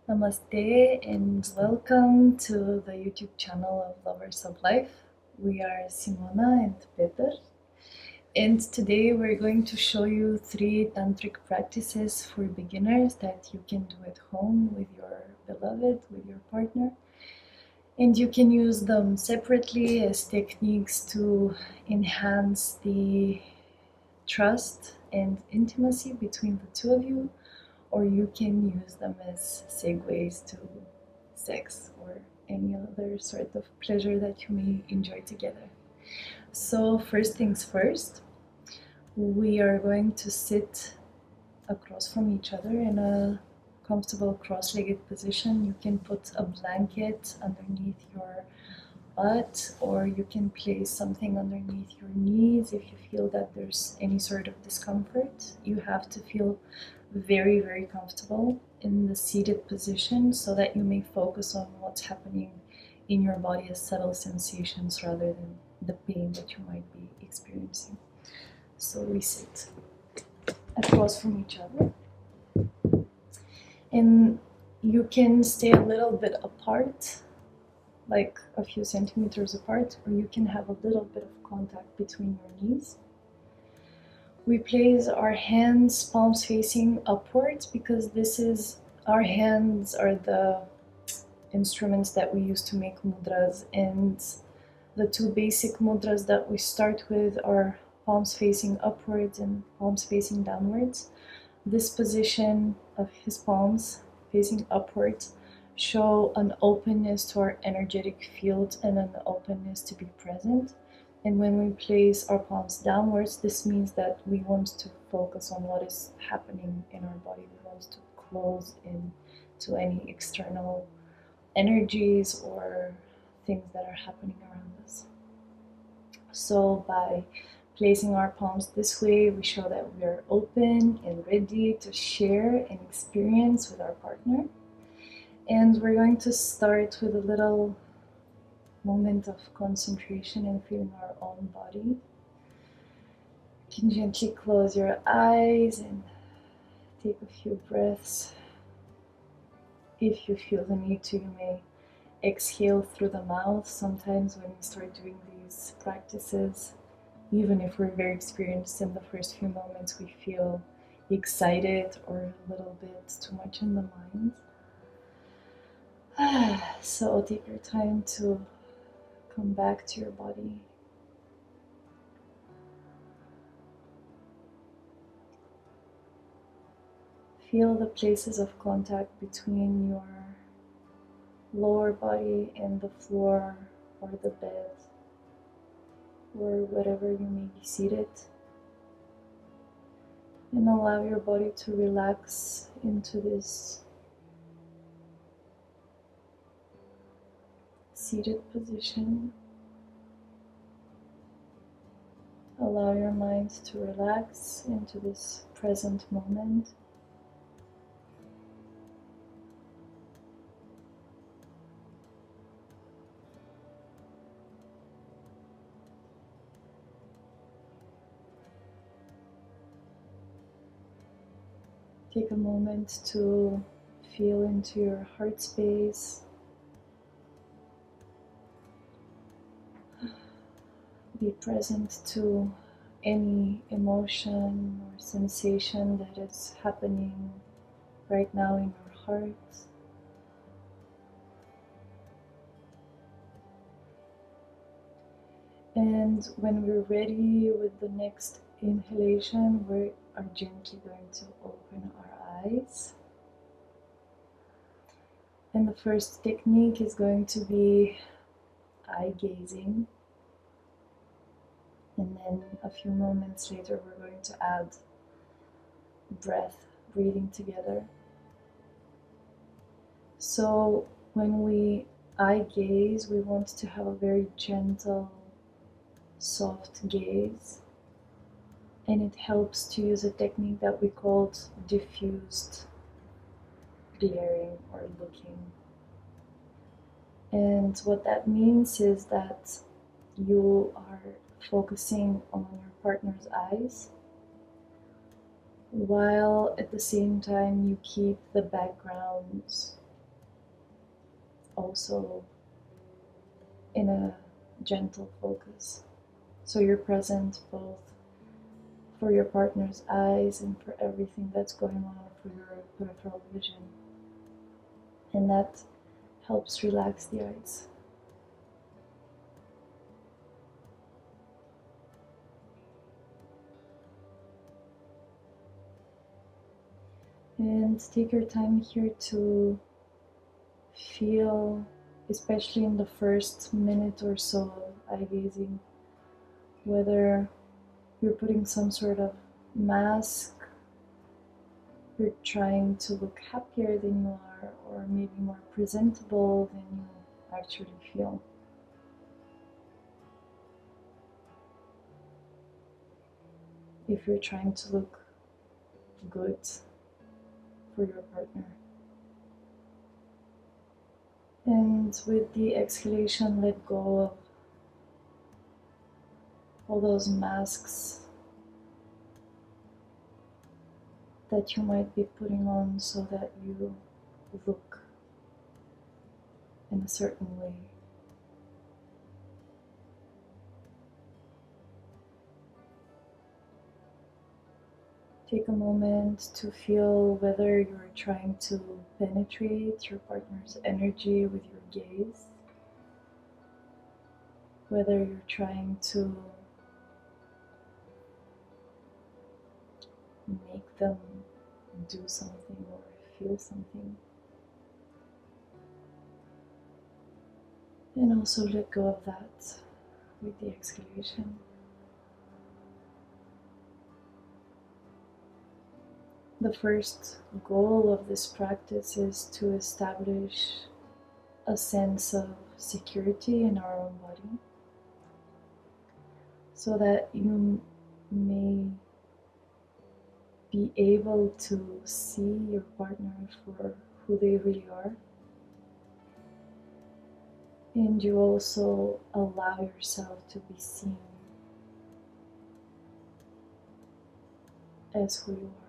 Namaste and welcome to the YouTube channel of Lovers of Life. We are Simona and Peter, and today we're going to show you 3 tantric practices for beginners that you can do at home with your beloved, with your partner. And you can use them separately as techniques to enhance the trust and intimacy between the two of you, or you can use them as segues to sex or any other sort of pleasure that you may enjoy together. So, first things first, we are going to sit across from each other in a comfortable cross-legged position. You can put a blanket underneath your butt, or you can place something underneath your knees if you feel that there's any sort of discomfort. You have to feel very, very comfortable in the seated position so that you may focus on what's happening in your body as subtle sensations rather than the pain that you might be experiencing. So we sit across from each other, and you can stay a little bit apart, like a few centimeters apart, or you can have a little bit of contact between your knees. We place our hands palms facing upwards because our hands are the instruments that we use to make mudras, and the 2 basic mudras that we start with are palms facing upwards and palms facing downwards. This position of his palms facing upwards show an openness to our energetic field and an openness to be present. And when we place our palms downwards, this means that we want to focus on what is happening in our body. We want to close in to any external energies or things that are happening around us. So by placing our palms this way, we show that we are open and ready to share and experience with our partner. And we're going to start with a little moment of concentration and feeling our own body. You can gently close your eyes and take a few breaths. If you feel the need to, you may exhale through the mouth. Sometimes when we start doing these practices, even if we're very experienced in the first few moments, we feel excited or a little bit too much in the mind. So take your time to come back to your body. Feel the places of contact between your lower body and the floor or the bed or wherever you may be seated. And allow your body to relax into this seated position. Allow your mind to relax into this present moment. Take a moment to feel into your heart space. Be present to any emotion or sensation that is happening right now in your heart. And when we're ready with the next inhalation, we are gently going to open our eyes. And the first technique is going to be eye gazing. And then a few moments later, we're going to add breathing together. So when we eye gaze, we want to have a very gentle, soft gaze. And it helps to use a technique that we called diffused glaring or looking. And what that means is that you are focusing on your partner's eyes, while at the same time you keep the background also in a gentle focus. So you're present both for your partner's eyes and for everything that's going on for your peripheral vision. And that helps relax the eyes. And take your time here to feel, especially in the first minute or so of eye gazing, whether you're putting some sort of mask, you're trying to look happier than you are, or maybe more presentable than you actually feel. If you're trying to look good for your partner. And with the exhalation, let go of all those masks that you might be putting on so that you look in a certain way. Take a moment to feel whether you're trying to penetrate your partner's energy with your gaze, whether you're trying to make them do something or feel something. And also let go of that with the exhalation. The first goal of this practice is to establish a sense of security in our own body so that you may be able to see your partner for who they really are. And you also allow yourself to be seen as who you are,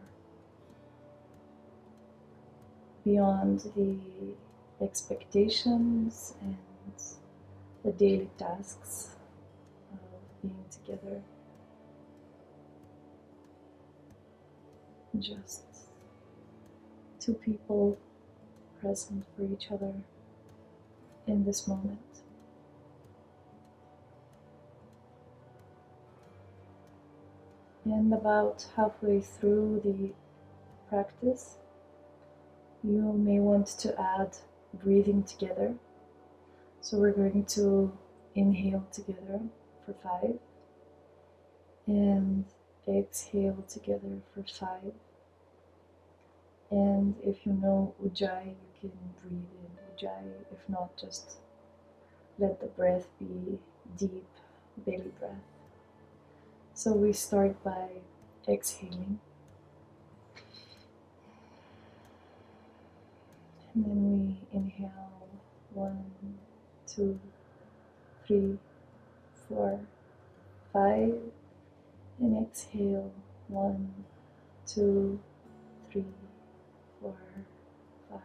beyond the expectations and the daily tasks of being together. Just two people present for each other in this moment. And about halfway through the practice, you may want to add breathing together. So we're going to inhale together for 5 and exhale together for 5. And if you know Ujjayi, you can breathe in Ujjayi. If not, just let the breath be deep belly breath. So we start by exhaling. And then we inhale 1, 2, 3, 4, 5. And exhale 1, 2, 3, 4, 5.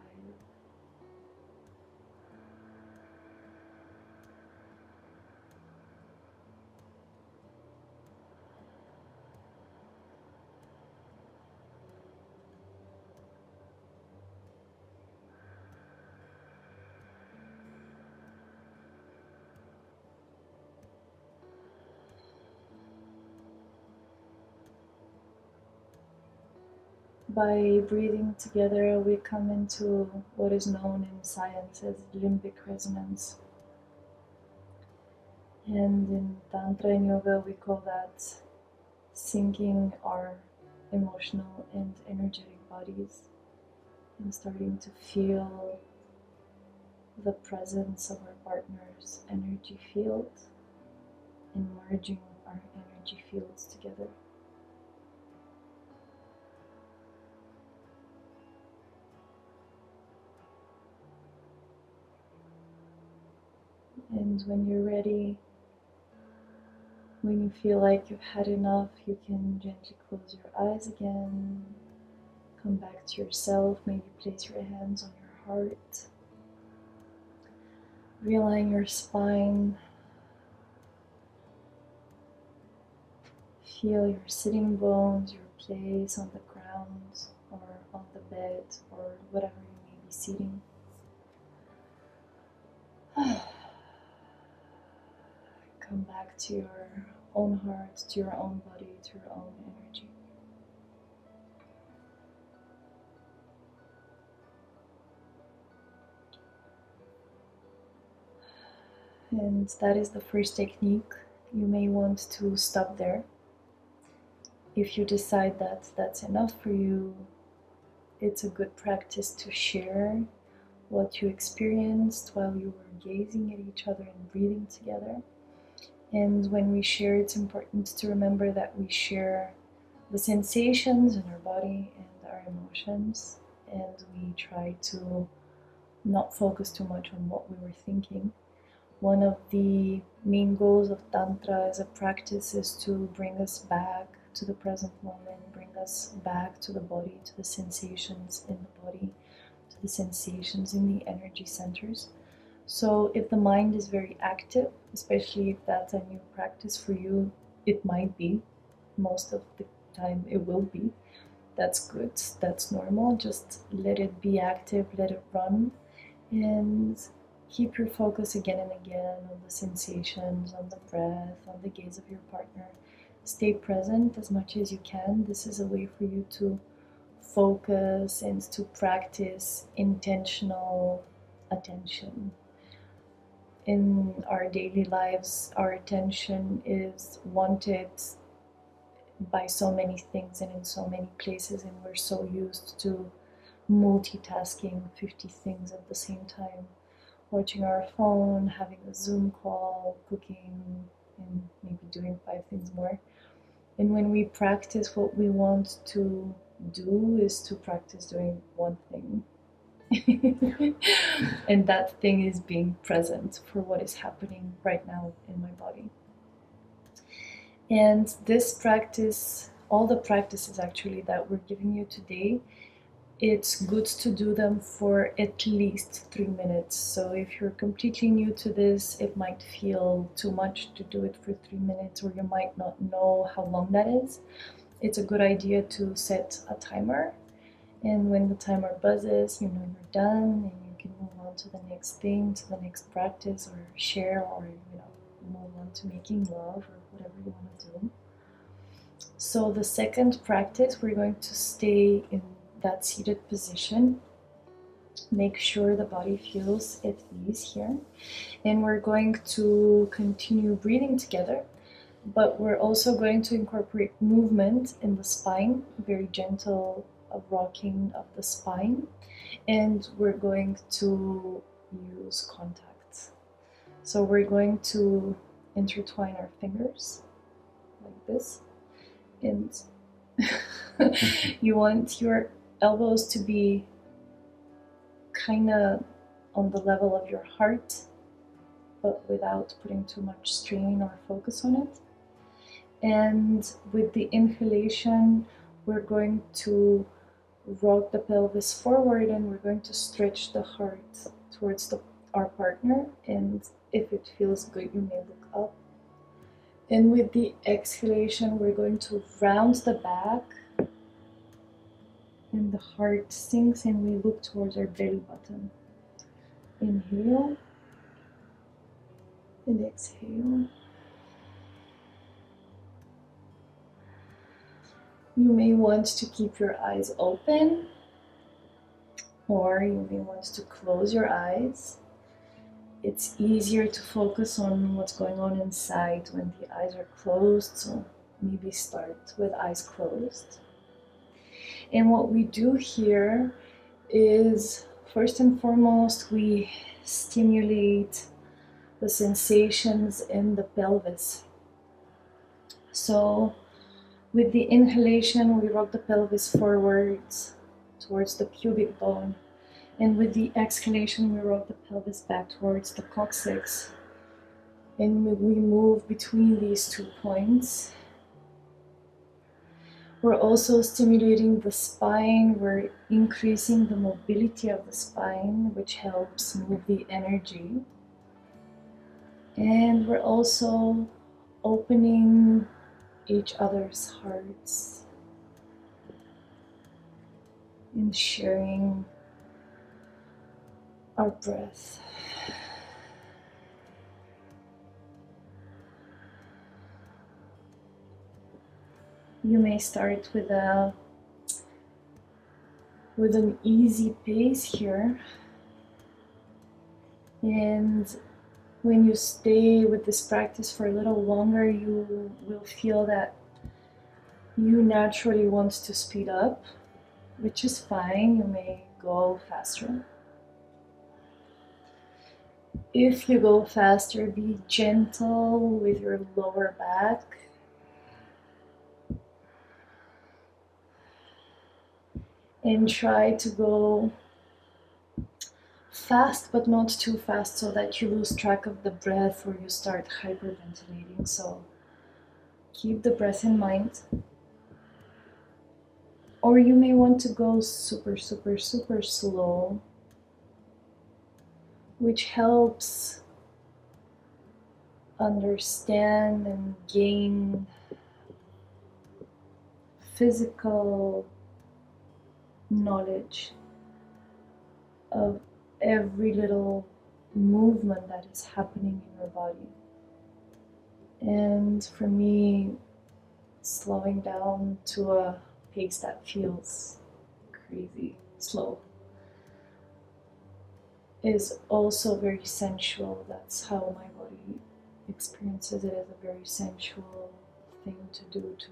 By breathing together, we come into what is known in science as limbic resonance. And in Tantra and Yoga, we call that syncing our emotional and energetic bodies and starting to feel the presence of our partner's energy field and merging our energy fields together. And when you're ready, when you feel like you've had enough, you can gently close your eyes again, come back to yourself, maybe place your hands on your heart, Realign your spine. Feel your sitting bones, your place on the ground or on the bed or whatever you may be sitting. Come back to your own heart, to your own body, to your own energy. And that is the first technique. You may want to stop there. If you decide that that's enough for you, it's a good practice to share what you experienced while you were gazing at each other and breathing together. And when we share, it's important to remember that we share the sensations in our body and our emotions, and we try to not focus too much on what we were thinking. One of the main goals of Tantra as a practice is to bring us back to the present moment, bring us back to the body, to the sensations in the body, to the sensations in the energy centers. So if the mind is very active, especially if that's a new practice for you, it might be. Most of the time it will be. That's good, that's normal. Just let it be active, let it run, and keep your focus again and again on the sensations, on the breath, on the gaze of your partner. Stay present as much as you can. This is a way for you to focus and to practice intentional attention. In our daily lives, our attention is wanted by so many things and in so many places, and we're so used to multitasking 50 things at the same time, watching our phone, having a Zoom call, cooking, and maybe doing 5 things more. And when we practice, what we want to do is to practice doing one thing. And that thing is being present for what is happening right now in my body. And this practice, all the practices actually that we're giving you today, it's good to do them for at least 3 minutes. So if you're completely new to this, it might feel too much to do it for 3 minutes, or you might not know how long that is. It's a good idea to set a timer, and when the timer buzzes, you know you're done, and you can move on to the next thing, to the next practice, or share, or move on to making love, or whatever you want to do. So the second practice, we're going to stay in that seated position. Make sure the body feels at ease here, and we're going to continue breathing together, but we're also going to incorporate movement in the spine, very gentle rocking of the spine, and we're going to use contact. So we're going to intertwine our fingers like this, and you want your elbows to be kind of on the level of your heart, but without putting too much strain or focus on it. And with the inhalation, we're going to rock the pelvis forward, and we're going to stretch the heart towards our partner, and if it feels good, you may look up. And with the exhalation, we're going to round the back, and the heart sinks, and we look towards our belly button. Inhale and exhale. You may want to keep your eyes open, or you may want to close your eyes. It's easier to focus on what's going on inside when the eyes are closed, so maybe start with eyes closed. And what we do here is, first and foremost, we stimulate the sensations in the pelvis. So with the inhalation, we rock the pelvis forwards towards the pubic bone. And with the exhalation, we rock the pelvis back towards the coccyx. And we move between these 2 points. We're also stimulating the spine. We're increasing the mobility of the spine, which helps move the energy. And we're also opening each other's hearts and sharing our breath. You may start with an easy pace here, and when you stay with this practice for a little longer, you will feel that you naturally want to speed up, which is fine. You may go faster. If you go faster, be gentle with your lower back. And try to go fast, but not too fast, so that you lose track of the breath or you start hyperventilating. So keep the breath in mind. Or you may want to go super, super, super slow, which helps understand and gain physical knowledge of every little movement that is happening in your body. And for me, slowing down to a pace that feels crazy slow is also very sensual. That's how my body experiences it, as a very sensual thing to do, to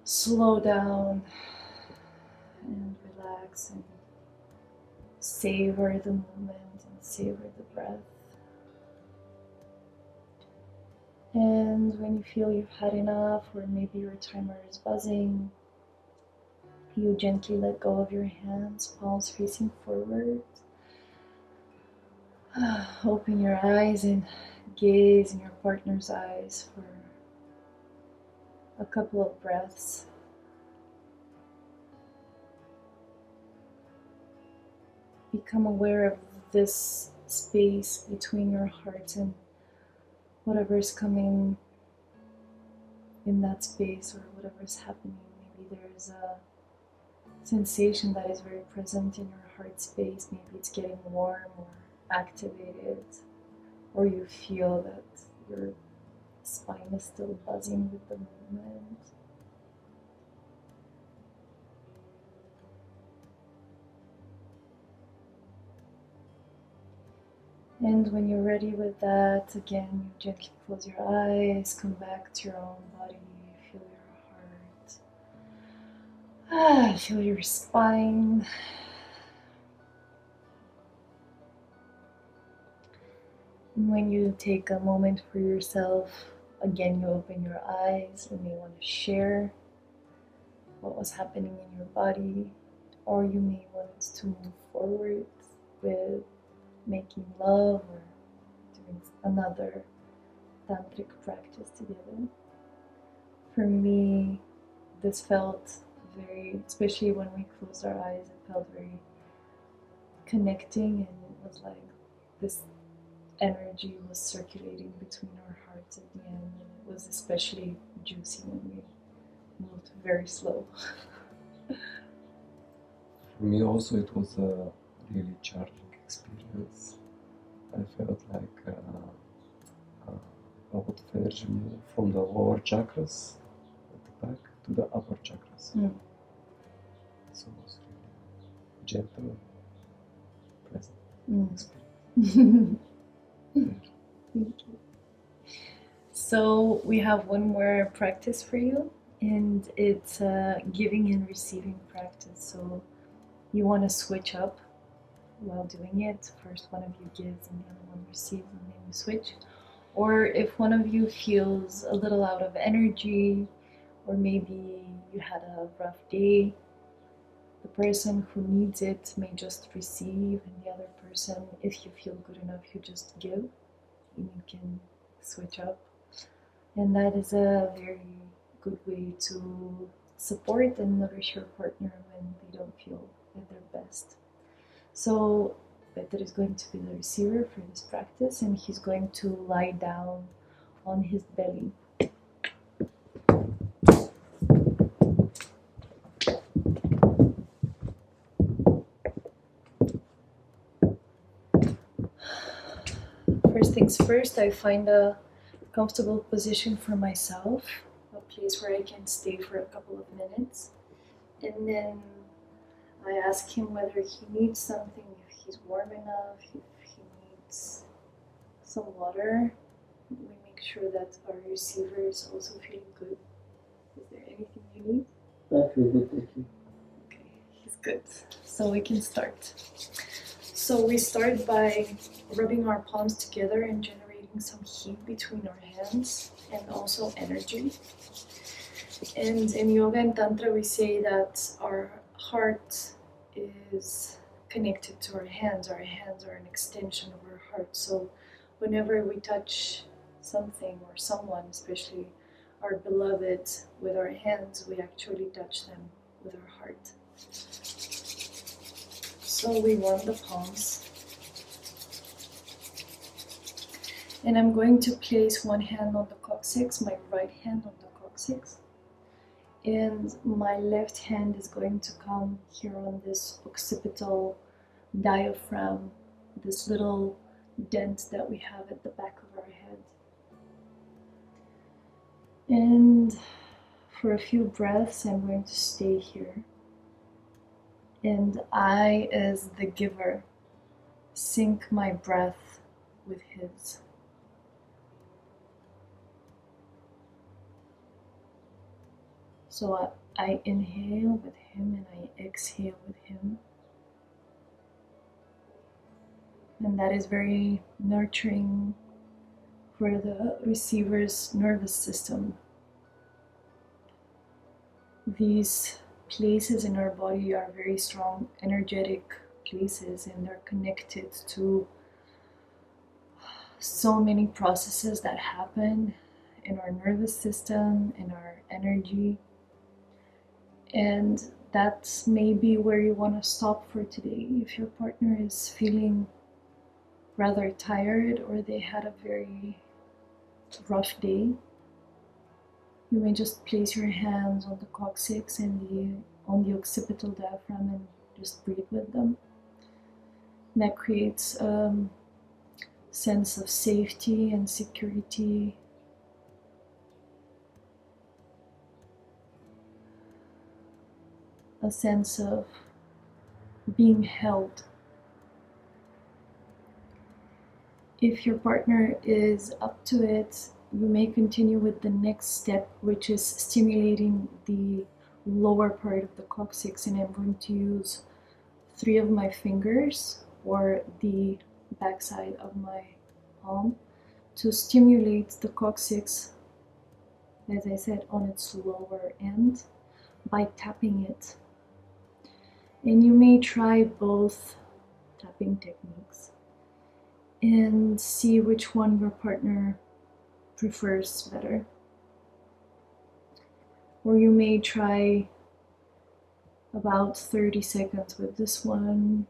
slow down and relax and savor the moment and savor the breath. And when you feel you've had enough, or maybe your timer is buzzing, you gently let go of your hands, palms facing forward. Open your eyes and gaze in your partner's eyes for a couple of breaths. Become aware of this space between your heart and whatever is coming in that space, or whatever is happening. Maybe there's a sensation that is very present in your heart space. Maybe it's getting warm or activated, or you feel that your spine is still buzzing with the movement. And when you're ready with that, again, you gently close your eyes, come back to your own body, feel your heart, feel your spine. And when you take a moment for yourself, again, you open your eyes. You may want to share what was happening in your body, or you may want to move forward with making love or doing another tantric practice together. For me, this felt very, especially when we closed our eyes, it felt very connecting, and it was like this energy was circulating between our hearts at the end, and it was especially juicy when we moved very slow. For me also it was a really charging experience. I felt like a lot of energy move from the lower chakras at the back to the upper chakras. So it was really gentle, pleasant experience. Thank you. So we have one more practice for you, and it's a giving and receiving practice. So you want to switch up while doing it. First one of you gives and the other one receives, and then you switch. Or if one of you feels a little out of energy, or maybe you had a rough day, the person who needs it may just receive, and the other person, if you feel good enough, you just give, and you can switch up. And that is a very good way to support and nourish your partner when they don't feel at their best. So Peter is going to be the receiver for this practice, and he's going to lie down on his belly. First things first, I find a comfortable position for myself, a place where I can stay for a couple of minutes, and then I ask him whether he needs something, if he's warm enough, if he needs some water. We make sure that our receiver is also feeling good. Is there anything you need? I feel good, thank you. Okay, he's good. So we can start. So we start by rubbing our palms together and generating some heat between our hands and also energy. And in yoga and tantra we say that our heart is connected to our hands. Our hands are an extension of our heart. So whenever we touch something or someone, especially our beloved, with our hands, we actually touch them with our heart. So we warm the palms. And I'm going to place one hand on the coccyx, my right hand on the coccyx. And my left hand is going to come here on this occipital diaphragm, this little dent that we have at the back of our head. And for a few breaths, I'm going to stay here. And I, as the giver, sync my breath with his. So I inhale with him and I exhale with him. And that is very nurturing for the receiver's nervous system. These places in our body are very strong, energetic places, and they're connected to so many processes that happen in our nervous system, in our energy. And that's maybe where you want to stop for today. If your partner is feeling rather tired or they had a very rough day, you may just place your hands on the coccyx and on the occipital diaphragm and just breathe with them. And that creates a sense of safety and security. A sense of being held. If your partner is up to it, you may continue with the next step, which is stimulating the lower part of the coccyx, and I'm going to use 3 of my fingers or the backside of my palm to stimulate the coccyx, as I said, on its lower end by tapping it. And you may try both tapping techniques and see which one your partner prefers better. Or you may try about 30 seconds with this one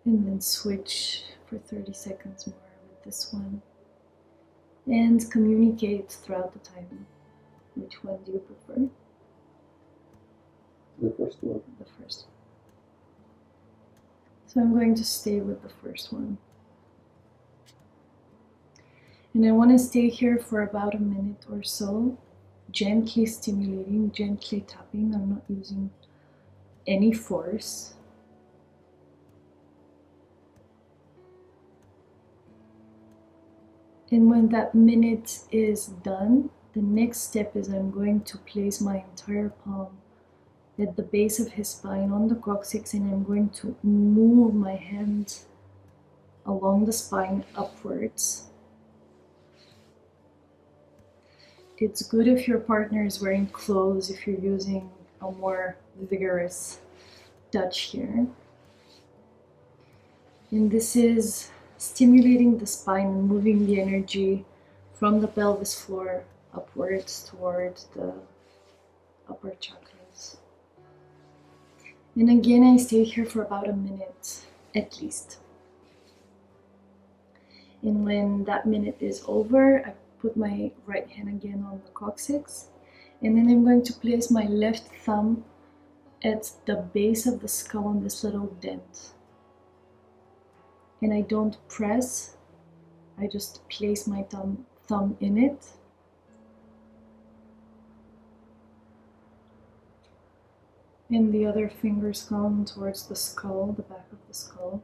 and then switch for 30 seconds more with this one and communicate throughout the time. Which one do you prefer? The first one. The first. So I'm going to stay with the first one. And I want to stay here for about a minute or so, gently stimulating, gently tapping. I'm not using any force. And when that minute is done, the next step is I'm going to place my entire palm at the base of his spine on the coccyx, and I'm going to move my hand along the spine upwards. It's good if your partner is wearing clothes, if you're using a more vigorous touch here. And this is stimulating the spine and moving the energy from the pelvis floor upwards towards the upper chakras. And again, I stay here for about a minute at least. And when that minute is over, I put my right hand again on the coccyx, and then I'm going to place my left thumb at the base of the skull on this little dent. And I don't press, I just place my thumb in it. And the other fingers come towards the skull, the back of the skull.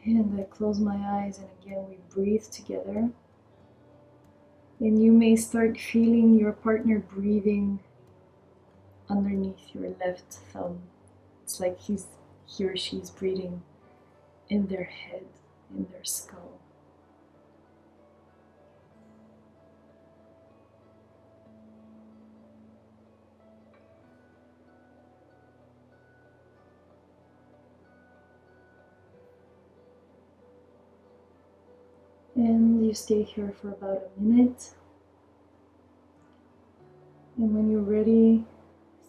And I close my eyes, and again we breathe together. And you may start feeling your partner breathing underneath your left thumb. It's like he or she's breathing in their head, in their skull. And you stay here for about a minute. And when you're ready,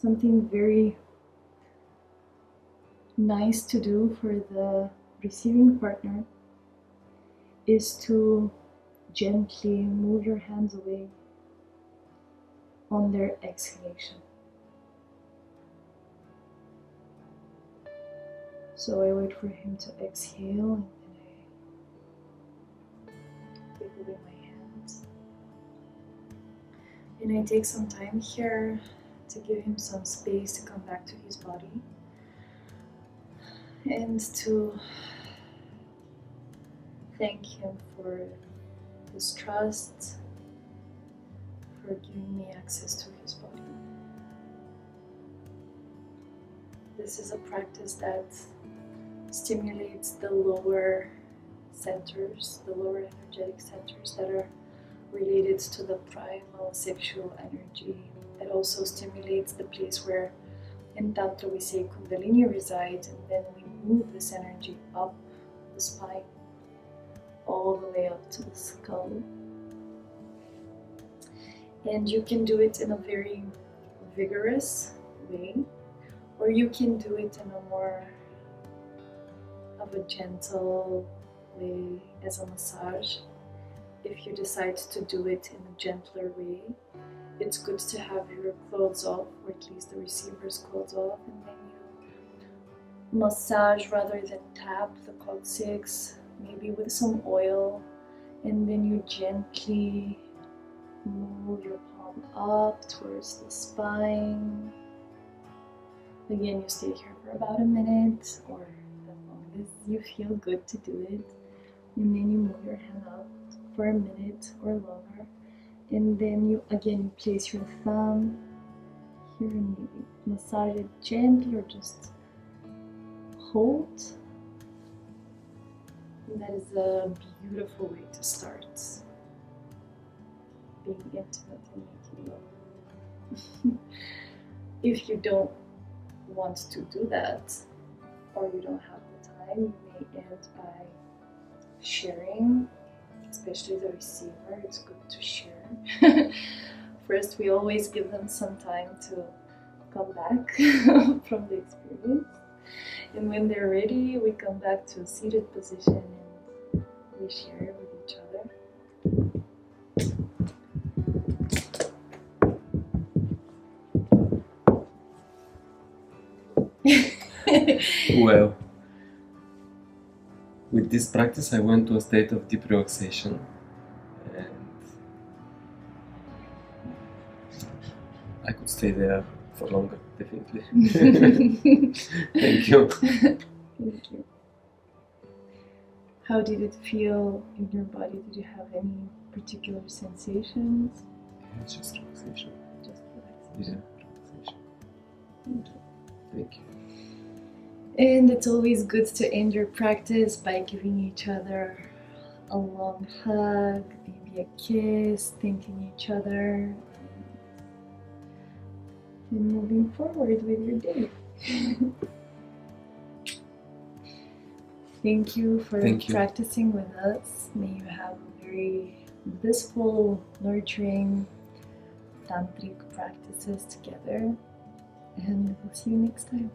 something very nice to do for the receiving partner is to gently move your hands away on their exhalation. So I wait for him to exhale, and then I take away my hands. And I take some time here to give him some space to come back to his body and to thank him for his trust, for giving me access to his body. This is a practice that stimulates the lower centers, the lower energetic centers that are related to the primal sexual energy. It also stimulates the place where in Tantra we say Kundalini resides, and then we move this energy up the spine, all the way up to the skull. And you can do it in a very vigorous way, or you can do it in a more of a gentle way as a massage. If you decide to do it in a gentler way, it's good to have your clothes off, or at least the receiver's clothes off, and then you massage rather than tap the coccyx, maybe with some oil, and then you gently move your palm up towards the spine. Again, you stay here for about a minute, or as long as you feel good to do it, and then you move your hand up for a minute or longer, and then you place your thumb here and maybe massage it gently, or just hold. And that is a beautiful way to start being intimate and making love. If you don't want to do that, or you don't have the time, you may end by sharing, especially the receiver. It's good to share. First, we always give them some time to come back from the experience, and when they're ready, we come back to a seated position and we share with each other. Well, with this practice I went to a state of deep relaxation, and I could stay there for longer, definitely. Thank you. Thank you. How did it feel in your body? Did you have any particular sensations? It's just relaxation. Just relaxation. Yeah, relaxation. Thank you. Thank you. And it's always good to end your practice by giving each other a long hug, maybe a kiss, thanking each other, and moving forward with your day. Thank you for practicing with us. May you have very blissful, nurturing tantric practices together. and we'll see you next time.